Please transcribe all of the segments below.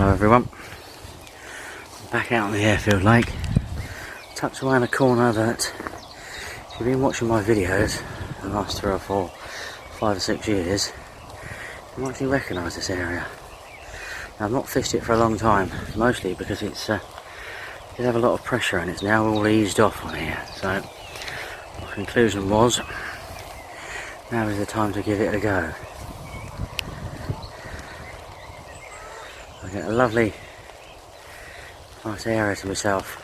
Hello everyone, I'm back out on the Airfield lake, tucked away in a corner that, if you've been watching my videos the last 3 or 4, 5 or 6 years, you might actually recognise this area. Now, I've not fished it for a long time, mostly because it have a lot of pressure and it's now all eased off on here. So my conclusion was, now is the time to give it a go. I get a lovely, nice area to myself.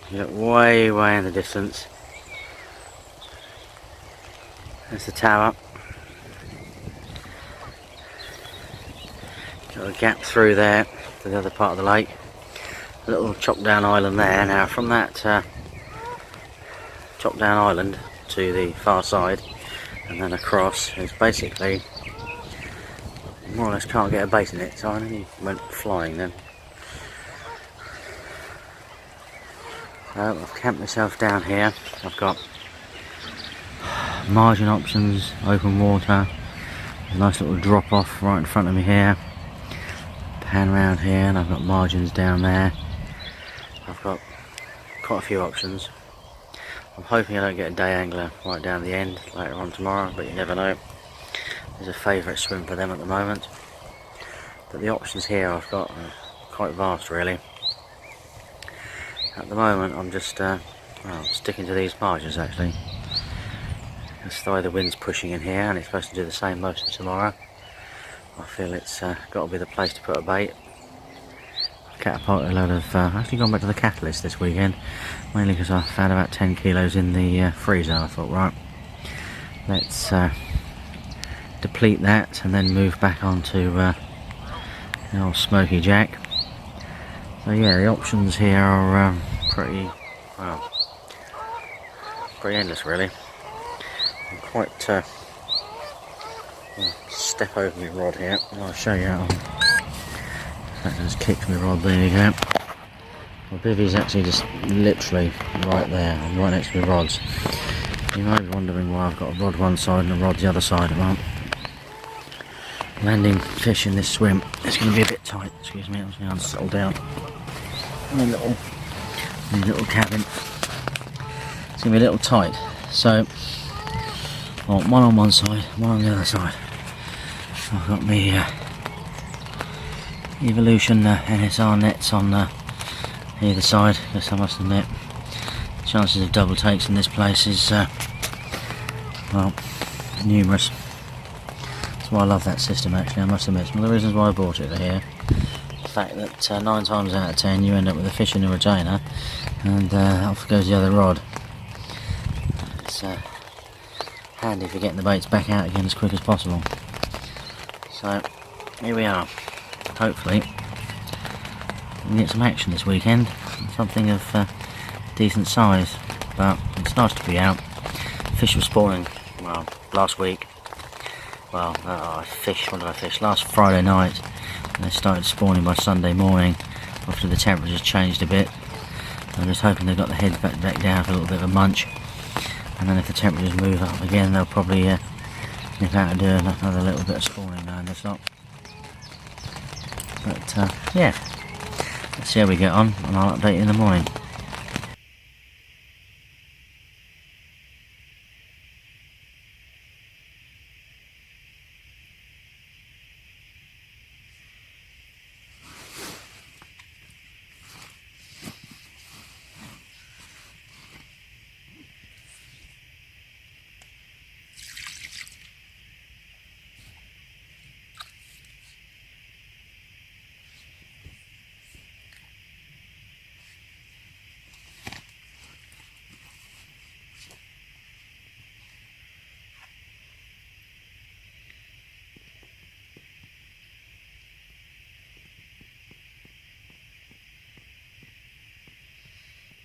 You look way, way in the distance. There's the tower. Got a gap through there to the other part of the lake. A little chopped down island there. Now from that chopped down island to the far side and then across is basically, more or less can't get a bait in it, so I only went flying then. So I've camped myself down here. I've got margin options, open water, a nice little drop off right in front of me here. Pan round here and I've got margins down there. I've got quite a few options. I'm hoping I don't get a day angler right down the end later on tomorrow, but you never know. There's a favourite swim for them at the moment. But the options here I've got are quite vast really. At the moment I'm just sticking to these margins actually. It's the way the wind's pushing in here and it's supposed to do the same most of tomorrow. I feel it's got to be the place to put a bait. I've catapulted a load of, actually gone back to the catalyst this weekend, mainly because I found about 10 kilos in the freezer. I thought, right, let's deplete that and then move back onto the old Smoky Jack. So yeah, the options here are pretty endless really. I'm quite step over my rod here and I'll show you how. That just kicked my rod, there you go. My bivvy's actually just literally right there. I'm right next to my rods. You might be wondering why I've got a rod one side and a rod the other side. Well, landing fish in this swim is going to be a bit tight. Excuse me, I'm just going to settle down in a little cabin. It's going to be a little tight. So, well, one on one side, one on the other side. I've got me Evolution NSR nets on either side, because I must admit, chances of double takes in this place is, well, numerous. That's why I love that system actually, I must admit. It's one of the reasons why I bought it here. The fact that 9 times out of 10 you end up with a fish in a retainer and off goes the other rod. It's handy for getting the baits back out again as quick as possible. So, here we are. Hopefully, we can get some action this weekend. Something of decent size. But it's nice to be out. Fish were spawning, well, last week. Well, I fished, when did I fish? Last Friday night. And they started spawning by Sunday morning after the temperatures changed a bit. I'm just hoping they've got the head back down for a little bit of a munch. And then if the temperatures move up again, they'll probably nip out and do another little bit of spawning now and stop. But yeah, let's see how we get on and I'll update you in the morning.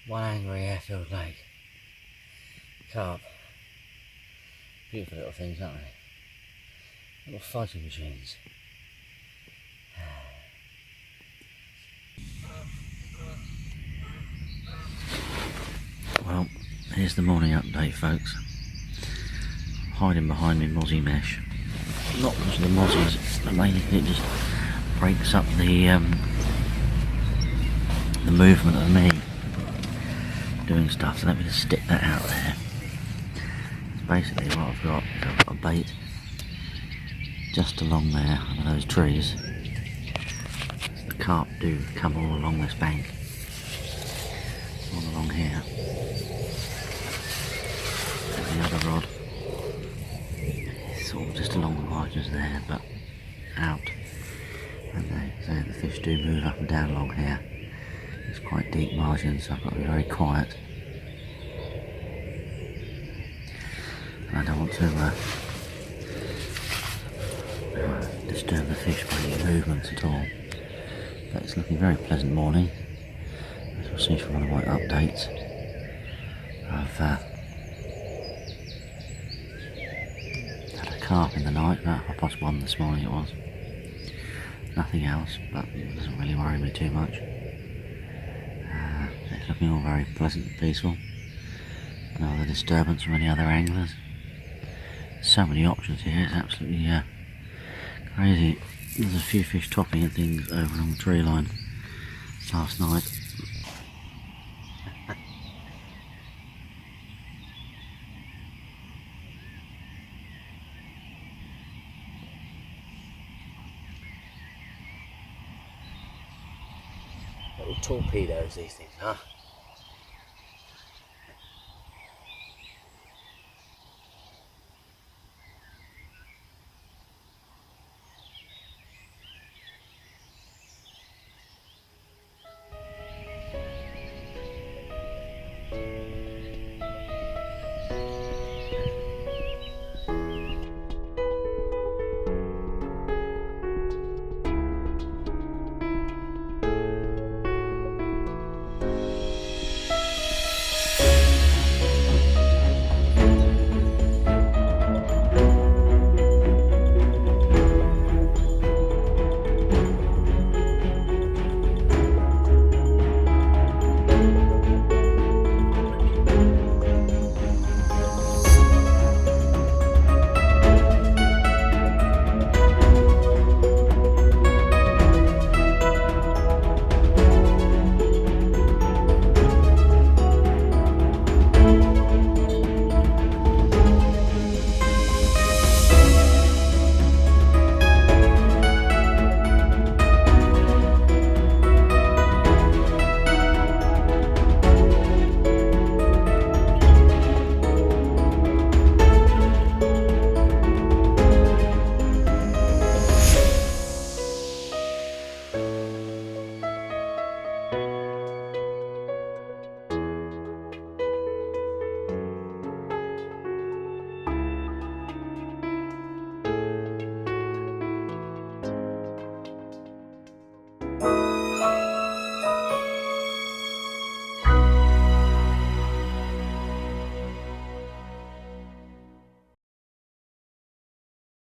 One angry Airfield lake. Carp. Beautiful little things, aren't they? Little fighting machines. Well, here's the morning update, folks. Hiding behind me mozzie mesh. Not because of the mozzies, but mainly it just breaks up the movement of me doing stuff. So let me just stick that out there. So basically what I've got is I've got a bait just along there under those trees. So the carp do come all along this bank, all along here. And the other rod is sort of just along the margins there, but out. And so the fish do move up and down along here. It's quite deep margins, so I've got to be very quiet. And I don't want to disturb the fish by any movements at all. But it's looking a very pleasant morning, as you'll see from one of my updates. I've had a carp in the night, about 1:30 this morning it was. Nothing else, but it doesn't really worry me too much. It's looking all very pleasant and peaceful. No other disturbance from any other anglers. So many options here, it's absolutely crazy. There's a few fish topping and things over on the tree line last night. Little torpedoes these things, huh?